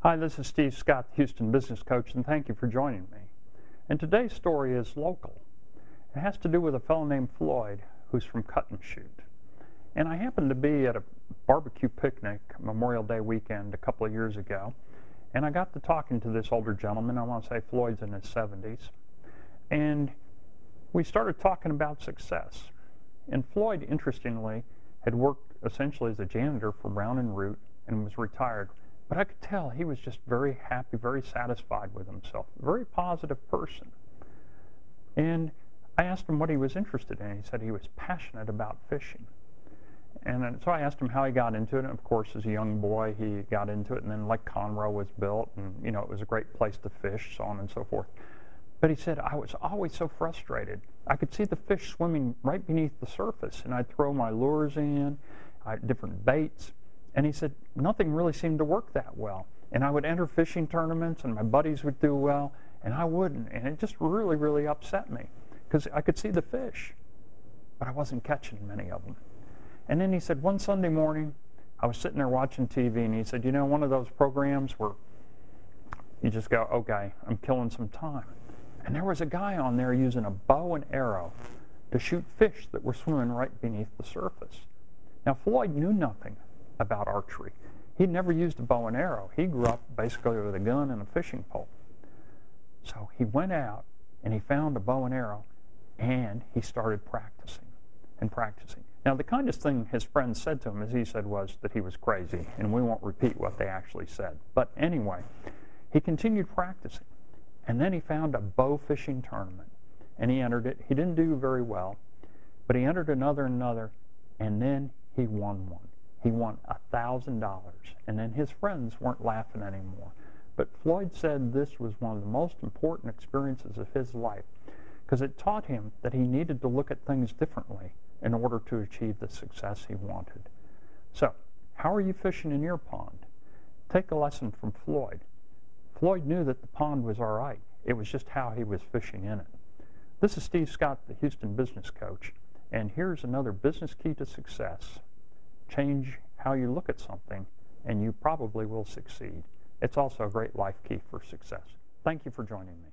Hi, this is Steve Scott, the Houston Business Coach, and thank you for joining me. And today's story is local. It has to do with a fellow named Floyd who's from Cut and Shoot. And I happened to be at a barbecue picnic Memorial Day weekend a couple of years ago, and I got to talking to this older gentleman. I want to say Floyd's in his 70s. And we started talking about success. And Floyd, interestingly, had worked essentially as a janitor for Brown and Root and was retired. But I could tell he was just very happy, very satisfied with himself, a very positive person. And I asked him what he was interested in. He said he was passionate about fishing. And so I asked him how he got into it. And of course, as a young boy, he got into it. And then Lake Conroe was built, and it was a great place to fish, so on and so forth. But he said, I was always so frustrated. I could see the fish swimming right beneath the surface, and I'd throw my lures in, different baits. And he said, nothing really seemed to work that well. And I would enter fishing tournaments, and my buddies would do well, and I wouldn't. And it just really, really upset me, because I could see the fish, but I wasn't catching many of them. And then he said, one Sunday morning, I was sitting there watching TV, and he said, one of those programs where you just go, okay, I'm killing some time. And there was a guy on there using a bow and arrow to shoot fish that were swimming right beneath the surface. Now, Floyd knew nothing about archery. He'd never used a bow and arrow. He grew up basically with a gun and a fishing pole. So he went out and he found a bow and arrow, and he started practicing and practicing. Now, the kindest thing his friends said to him, as he said, was that he was crazy, and we won't repeat what they actually said. But anyway, he continued practicing, and then he found a bow fishing tournament, and he entered it. He didn't do very well, but he entered another, and then he won one. He won $1,000, and then his friends weren't laughing anymore. But Floyd said this was one of the most important experiences of his life, because it taught him that he needed to look at things differently in order to achieve the success he wanted. So, how are you fishing in your pond? Take a lesson from Floyd. Floyd knew that the pond was all right. It was just how he was fishing in it. This is Steve Scott, the Houston Business Coach, and here's another business key to success. Change how you look at something, and you probably will succeed. It's also a great life key for success. Thank you for joining me.